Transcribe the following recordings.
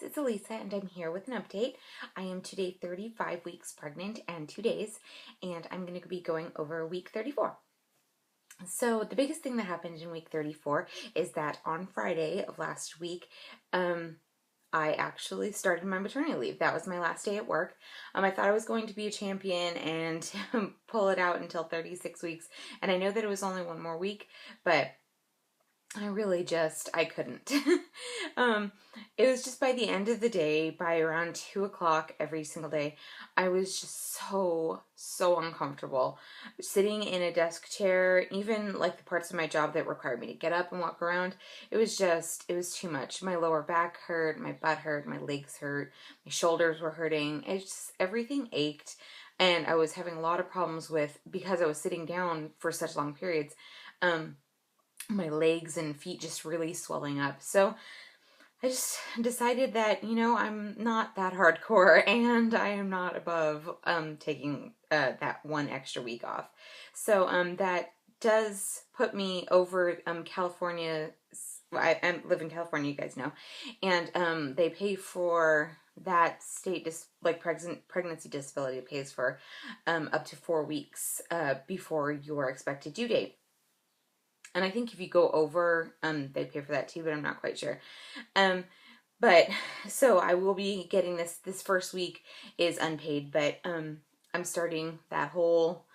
it's Elisa and I'm here with an update. I am today 35 weeks pregnant and 2 days, and I'm going to be going over week 34. So the biggest thing that happened in week 34 is that on Friday of last week, I actually started my maternity leave. That was my last day at work. I thought I was going to be a champion and pull it out until 36 weeks, and I know that it was only one more week, but I couldn't. It was just by the end of the day, by around 2 o'clock every single day, I was just so uncomfortable. Sitting in a desk chair, even like the parts of my job that required me to get up and walk around, it was too much. My lower back hurt, my butt hurt, my legs hurt, my shoulders were hurting. Everything ached, and I was having a lot of problems because I was sitting down for such long periods. My legs and feet just really swelling up. So I just decided that, I'm not that hardcore and I am not above taking that one extra week off. So that does put me over California. I live in California, you guys know, and they pay for that state, pregnancy disability pays for up to 4 weeks before your expected due date. And I think if you go over, they pay for that too, but I'm not quite sure. But so I will be getting this first week is unpaid, but I'm starting that whole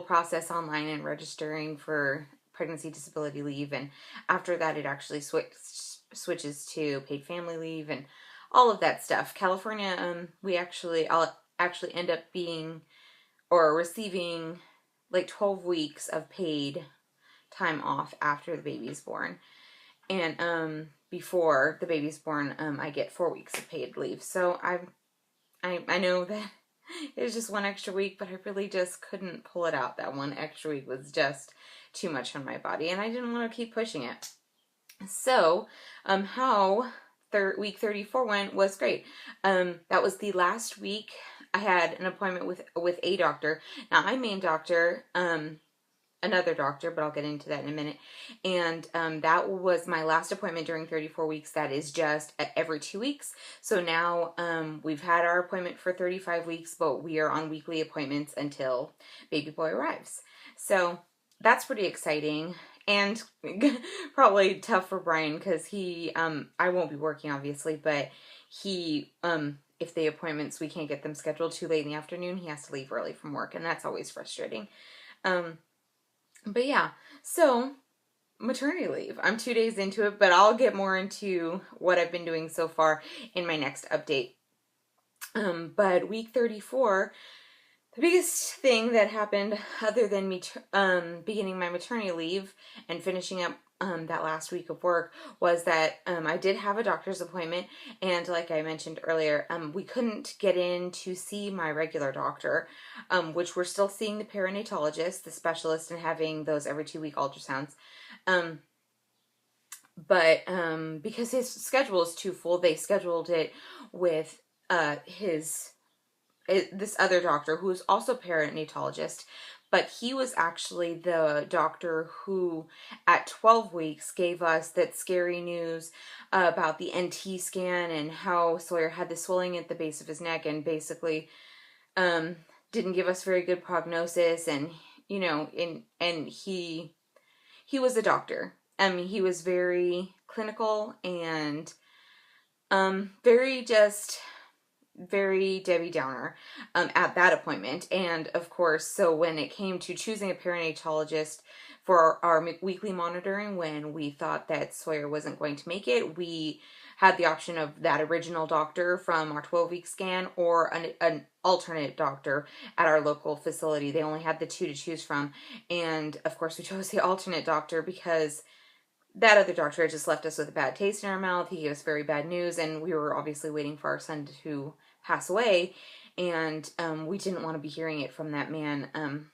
process online and registering for pregnancy disability leave, and after that it actually switches to paid family leave and all of that stuff. California, I'll actually end up receiving like 12 weeks of paid time off after the baby's born, and before the baby's born, I get 4 weeks of paid leave. So I know that it was just one extra week, but I really just couldn't pull it out. That one extra week was just too much on my body, and I didn't want to keep pushing it. So how week 34 went was great. That was the last week. I had an appointment with a doctor. Now my main doctor, another doctor, but I'll get into that in a minute. And that was my last appointment during 34 weeks. That is just every 2 weeks. So now we've had our appointment for 35 weeks, but we are on weekly appointments until baby boy arrives. So that's pretty exciting and probably tough for Brian because I won't be working obviously, but if the appointments, we can't get them scheduled too late in the afternoon, he has to leave early from work, and that's always frustrating. But yeah, so maternity leave. I'm 2 days into it, but I'll get more into what I've been doing so far in my next update. But week 34, the biggest thing that happened other than me beginning my maternity leave and finishing up that last week of work was that I did have a doctor's appointment, and like I mentioned earlier, we couldn't get in to see my regular doctor, which we're still seeing the perinatologist, the specialist, and having those every 2 week ultrasounds. But because his schedule is too full, they scheduled it with this other doctor who is also perinatologist, but he was actually the doctor who at 12 weeks gave us that scary news about the NT scan and how Sawyer had the swelling at the base of his neck, and basically didn't give us very good prognosis. And he was a doctor. I mean, he was very clinical and very Debbie Downer at that appointment. And of course, so when it came to choosing a perinatologist for our weekly monitoring, when we thought that Sawyer wasn't going to make it, we had the option of that original doctor from our 12-week scan or an alternate doctor at our local facility. They only had the two to choose from, and of course we chose the alternate doctor because that other doctor had just left us with a bad taste in our mouth. He gave us very bad news, and we were obviously waiting for our son to pass away, and we didn't want to be hearing it from that man.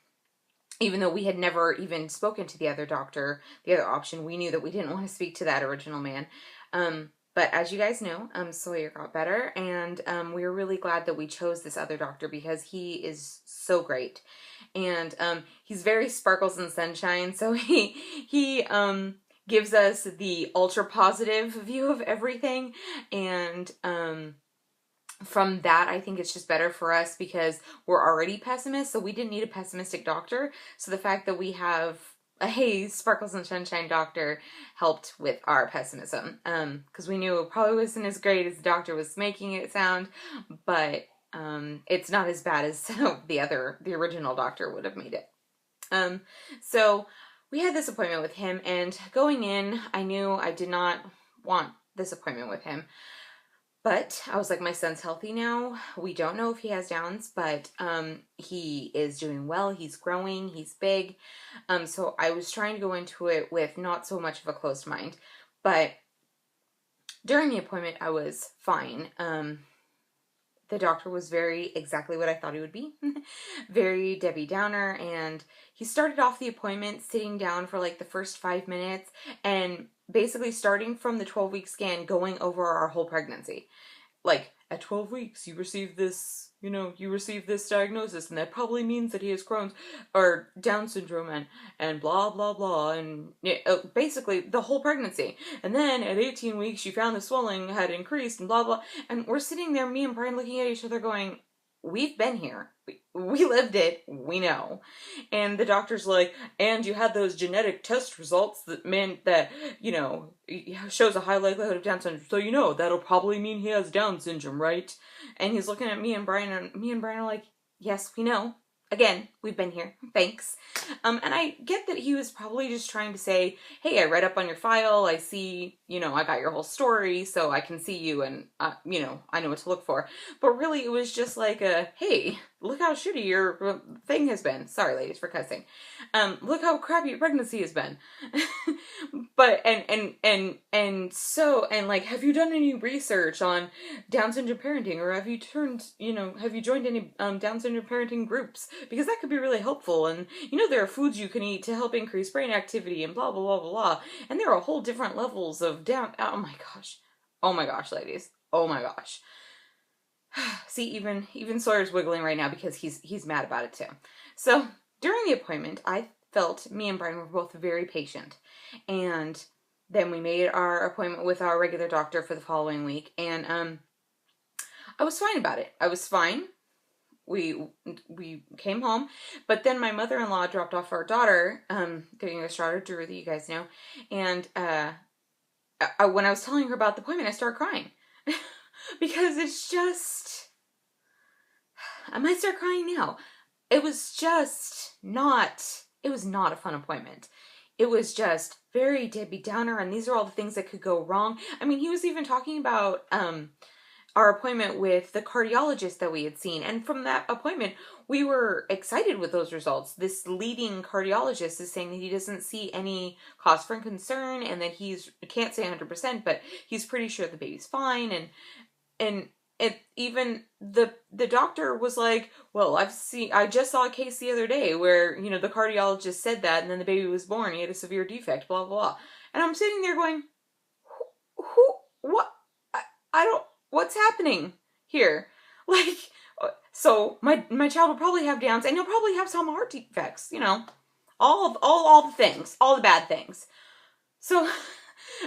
Even though we had never even spoken to the other doctor, the other option, we knew that we didn't want to speak to that original man. But as you guys know, Sawyer got better, and we were really glad that we chose this other doctor because he is so great. And he's very sparkles and sunshine, so he gives us the ultra positive view of everything. And from that, I think it's just better for us because we're already pessimists, so we didn't need a pessimistic doctor. So the fact that we have a sparkles and sunshine doctor helped with our pessimism, because we knew it probably wasn't as great as the doctor was making it sound, but it's not as bad as the original doctor would have made it. So we had this appointment with him, and going in, I knew I did not want this appointment with him. But I was like, my son's healthy now. We don't know if he has Downs, but he is doing well. He's growing. He's big. So I was trying to go into it with not so much of a closed mind. But during the appointment, I was fine. The doctor was exactly what I thought he would be. Very Debbie Downer. And he started off the appointment sitting down for like the first 5 minutes and basically starting from the 12-week scan going over our whole pregnancy. Like, at 12 weeks, you receive this diagnosis, and that probably means that he has Crohn's or Down syndrome and blah, blah, blah, and basically the whole pregnancy. And then at 18 weeks, you found the swelling had increased and blah, blah. And we're sitting there, me and Brian, looking at each other going, we've been here. We lived it. We know. And the doctor's like, and you had those genetic test results that meant that, shows a high likelihood of Down syndrome. So, that'll probably mean he has Down syndrome, right? And he's looking at me and Brian are like, yes, we know. Again, we've been here. Thanks. And I get that he was probably just trying to say, hey, I read up on your file. I see, I got your whole story, so I can see you and, I know what to look for. But really, it was just like hey, look how shitty your thing has been. Sorry, ladies, for cussing. Look how crappy your pregnancy has been. But, so, have you done any research on Down syndrome parenting, or have you joined any Down syndrome parenting groups? Because that could be really helpful. And, there are foods you can eat to help increase brain activity and blah, blah, blah, blah, blah. And there are whole different levels of Down. Oh my gosh. Oh my gosh, ladies. Oh my gosh. See, even Sawyer's wiggling right now because he's mad about it too. So during the appointment, I felt me and Brian were both very patient. And then we made our appointment with our regular doctor for the following week. And I was fine about it. I was fine. We came home, but then my mother-in-law dropped off our daughter, the youngest daughter, Drew, that you guys know, and when I was telling her about the appointment, I started crying. Because it's just, I might start crying now. It was not a fun appointment. It was just very Debbie Downer, and these are all the things that could go wrong. I mean, he was even talking about our appointment with the cardiologist that we had seen. And from that appointment, we were excited with those results. This leading cardiologist is saying that he doesn't see any cause for concern and that can't say 100%, but he's pretty sure the baby's fine. And even the doctor was like, well, I just saw a case the other day where, the cardiologist said that and then the baby was born. He had a severe defect, blah, blah, blah. And I'm sitting there going, what? I don't, what's happening here? Like, so my child will probably have Downs and he'll probably have some heart defects, all the things, all the bad things. So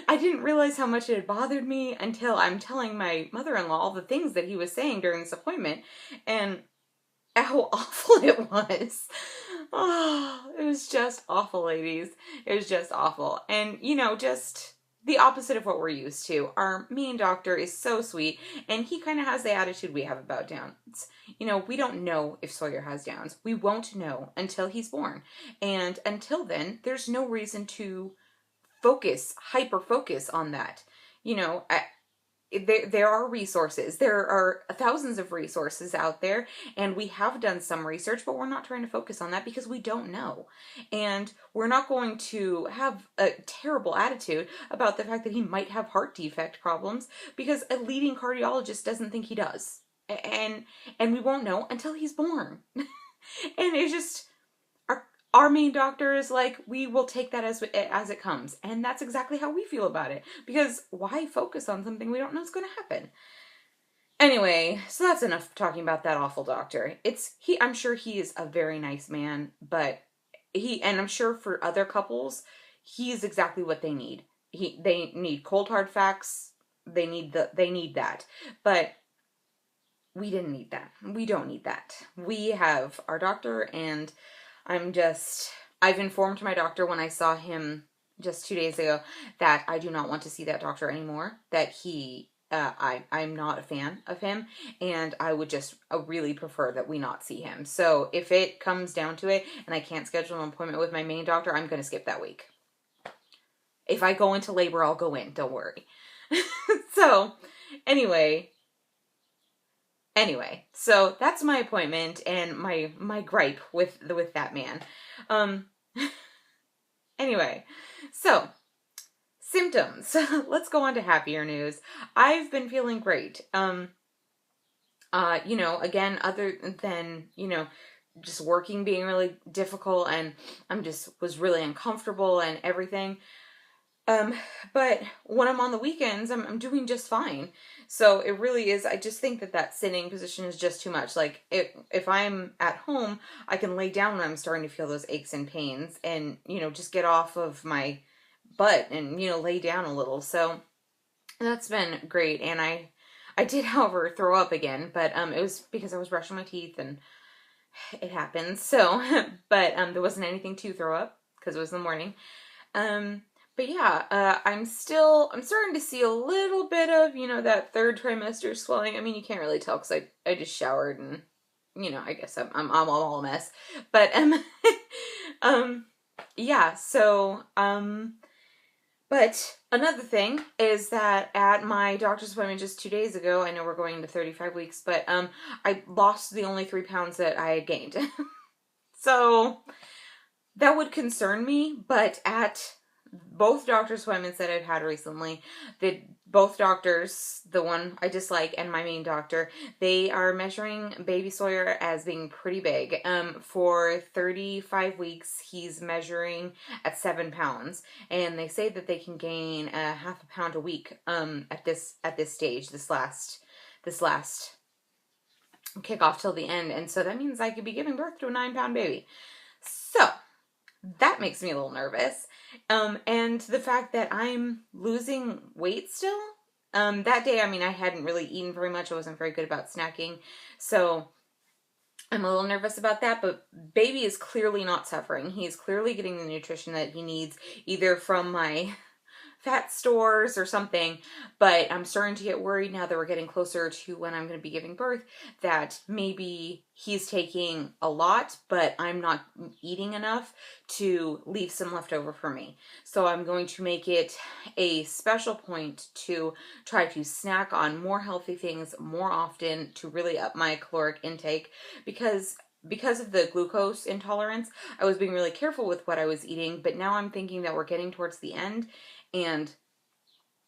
I didn't realize how much it had bothered me until I'm telling my mother-in-law all the things that he was saying during this appointment and how awful it was. Oh, it was just awful, ladies. It was just awful. And, just the opposite of what we're used to. Our main doctor is so sweet, and he kind of has the attitude we have about Downs. We don't know if Sawyer has Downs. We won't know until he's born. And until then, there's no reason to hyper-focus on that. There are resources. There are thousands of resources out there, and we have done some research, but we're not trying to focus on that because we don't know. And we're not going to have a terrible attitude about the fact that he might have heart defect problems because a leading cardiologist doesn't think he does. And we won't know until he's born. And it's just, our main doctor is like, we will take that as it comes. And that's exactly how we feel about it. Because why focus on something we don't know is going to happen? Anyway, so that's enough talking about that awful doctor. I'm sure he is a very nice man, but and I'm sure for other couples, he's exactly what they need. They need cold hard facts. They need that. But we didn't need that. We don't need that. We have our doctor, and I've informed my doctor when I saw him just 2 days ago that I do not want to see that doctor anymore, that I'm not a fan of him, and I would just really prefer that we not see him. So if it comes down to it and I can't schedule an appointment with my main doctor, I'm going to skip that week. If I go into labor, I'll go in. Don't worry. So anyway, so that's my appointment and my gripe with that man. Anyway, so symptoms. Let's go on to happier news. I've been feeling great. Again, other than, just working being really difficult, and was really uncomfortable and everything. But when I'm on the weekends, I'm doing just fine. So it really is, I just think that sitting position is just too much. Like, if I'm at home, I can lay down when I'm starting to feel those aches and pains and, just get off of my butt and, lay down a little. So that's been great. And I did, however, throw up again, but it was because I was brushing my teeth and it happens. So, but there wasn't anything to throw up because it was in the morning. But yeah, I'm starting to see a little bit of, that third trimester swelling. I mean, you can't really tell because I just showered and, I guess I'm all a mess. But, yeah, so, but another thing is that at my doctor's appointment just 2 days ago, I know we're going to 35 weeks, but, I lost the only 3 pounds that I had gained. So that would concern me, but at both doctor's appointments that I've had recently, both doctors, the one I dislike and my main doctor, they are measuring baby Sawyer as being pretty big. For 35 weeks, he's measuring at 7 pounds, and they say that they can gain a half a pound a week. At this stage, this last kickoff till the end, and so that means I could be giving birth to a 9-pound baby. So that makes me a little nervous. And the fact that I'm losing weight still. That day, I hadn't really eaten very much. I wasn't very good about snacking. So I'm a little nervous about that, but baby is clearly not suffering. He's clearly getting the nutrition that he needs, either from my fat stores or something, but I'm starting to get worried now that we're getting closer to when I'm going to be giving birth, that maybe he's taking a lot, but I'm not eating enough to leave some left over for me. So I'm going to make it a special point to try to snack on more healthy things more often to really up my caloric intake, because of the glucose intolerance, I was being really careful with what I was eating, but now I'm thinking that we're getting towards the end, and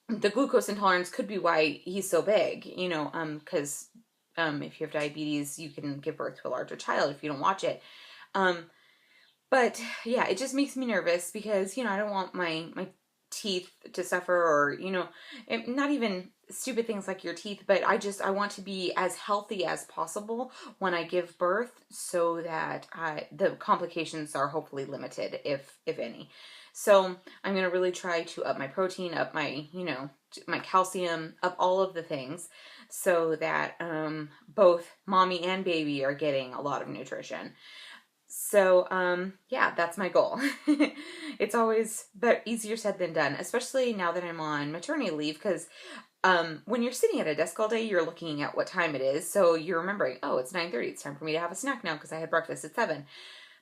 the glucose intolerance could be why he's so big, because if you have diabetes, you can give birth to a larger child if you don't watch it. But yeah, it just makes me nervous because, I don't want my teeth to suffer, or, not even stupid things like your teeth, but I want to be as healthy as possible when I give birth, so that the complications are hopefully limited, if any. So I'm going to really try to up my protein, up my, my calcium, up all of the things, so that both mommy and baby are getting a lot of nutrition. So, yeah, that's my goal. It's always easier said than done, especially now that I'm on maternity leave, because when you're sitting at a desk all day, you're looking at what time it is. So you're remembering, oh, it's 9:30. It's time for me to have a snack now because I had breakfast at 7.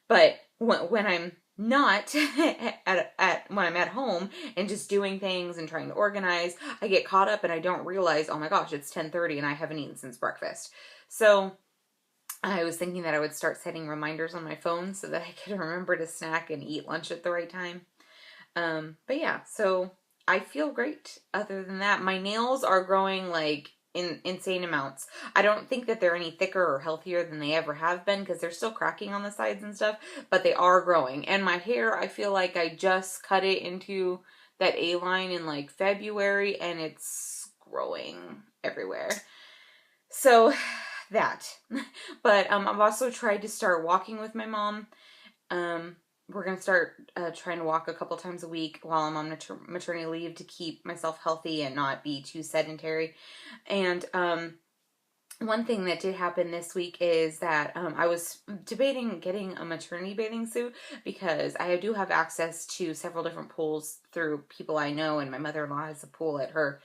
But when I'm not when I'm at home and just doing things and trying to organize, I get caught up and I don't realize, oh my gosh, it's 10:30 and I haven't eaten since breakfast. So I was thinking that I would start setting reminders on my phone so that I could remember to snack and eat lunch at the right time. But yeah, so I feel great. Other than that, my nails are growing like in insane amounts. I don't think that they're any thicker or healthier than they ever have been, because they're still cracking on the sides and stuff, but they are growing. And my hair, I feel like I just cut it into that A-line in like February, and it's growing everywhere. So that. But I've also tried to start walking with my mom. we're going to start trying to walk a couple times a week while I'm on maternity leave to keep myself healthy and not be too sedentary. And one thing that did happen this week is that I was debating getting a maternity bathing suit because I do have access to several different pools through people I know, and my mother-in-law has a pool at her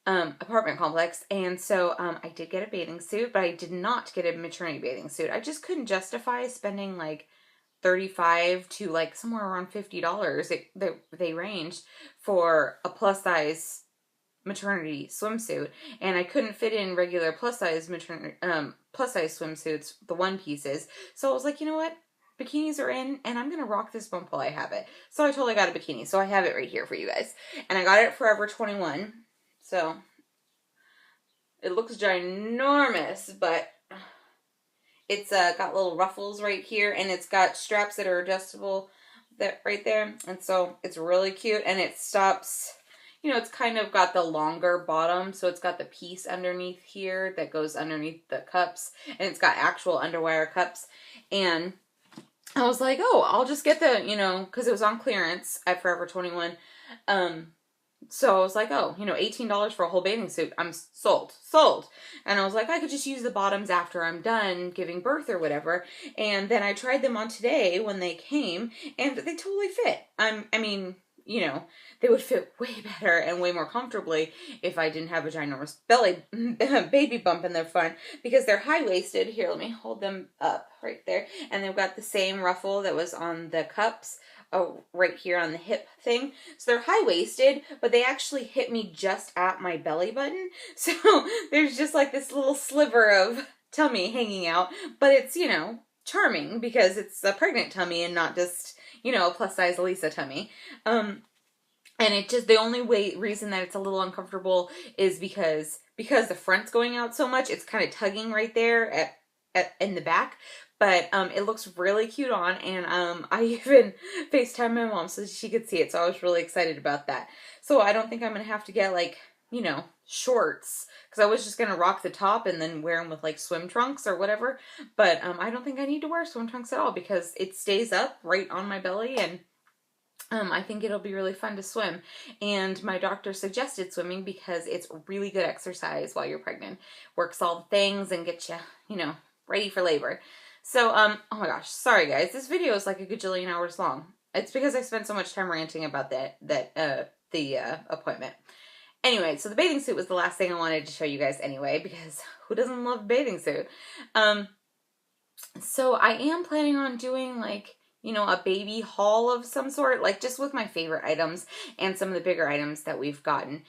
apartment complex. And so I did get a bathing suit, but I did not get a maternity bathing suit. I just couldn't justify spending like $35 to like somewhere around $50. They ranged for a plus size maternity swimsuit, and I couldn't fit in regular plus size swimsuits, the one pieces. So I was like, you know what? Bikinis are in, and I'm gonna rock this bump while I have it. So I totally got a bikini. So I have it right here for you guys, and I got it at Forever 21. So it looks ginormous, but it's got little ruffles right here, and it's got straps that are adjustable right there, and so it's really cute, and it stops. You know, it's kind of got the longer bottom, so it's got the piece underneath here that goes underneath the cups, and it's got actual underwire cups. And I was like, oh, I'll just get the, you know, because it was on clearance at Forever 21. So I was like, oh, you know, $18 for a whole bathing suit. I'm sold. And I was like, I could just use the bottoms after I'm done giving birth or whatever. And then I tried them on today when they came, and they totally fit. I mean, you know, they would fit way better and way more comfortably if I didn't have a ginormous baby bump in the front, because they're high-waisted. Here, let me hold them up right there. And they've got the same ruffle that was on the cups right here on the hip thing. So they're high-waisted, but they actually hit me just at my belly button. So there's just like this little sliver of tummy hanging out, but it's, you know, charming because it's a pregnant tummy and not just, you know, a plus size Lisa tummy. And it just, the only reason that it's a little uncomfortable is because the front's going out so much, it's kind of tugging right there in the back. But it looks really cute on, and I even FaceTimed my mom so she could see it, so I was really excited about that. So I don't think I'm going to have to get, like, you know, shorts, because I was just going to rock the top and then wear them with, like, swim trunks or whatever. But I don't think I need to wear swim trunks at all, because it stays up right on my belly, and I think it'll be really fun to swim. And my doctor suggested swimming because it's really good exercise while you're pregnant. Works all the things and gets you, you know, ready for labor. So, oh my gosh, sorry guys, this video is like a gajillion hours long. It's because I spent so much time ranting about the appointment. Anyway, so the bathing suit was the last thing I wanted to show you guys anyway, because who doesn't love a bathing suit? So I am planning on doing, like, you know, a baby haul of some sort, like just with my favorite items and some of the bigger items that we've gotten.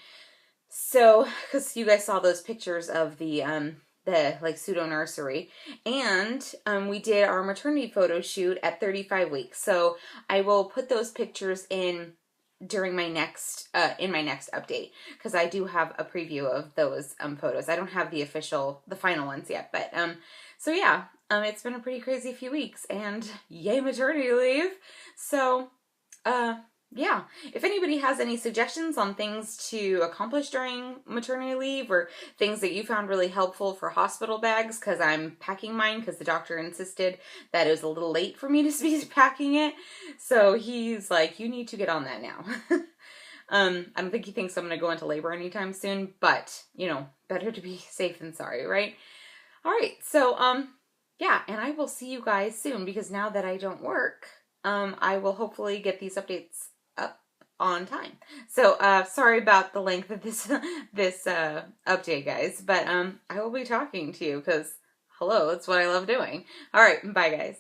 So, because you guys saw those pictures of the like pseudo nursery, and we did our maternity photo shoot at 35 weeks. So I will put those pictures in during my next update, because I do have a preview of those photos. I don't have the final ones yet, but so yeah, it's been a pretty crazy few weeks, and yay maternity leave. So yeah, if anybody has any suggestions on things to accomplish during maternity leave, or things that you found really helpful for hospital bags, because I'm packing mine because the doctor insisted that it was a little late for me to be packing it. So he's like, you need to get on that now. I don't think he thinks I'm going to go into labor anytime soon, but, you know, better to be safe than sorry, right? All right, so, yeah, and I will see you guys soon, because now that I don't work, I will hopefully get these updates up on time. So, sorry about the length of this update, guys, but I will be talking to you because, hello, it's what I love doing. All right, bye, guys.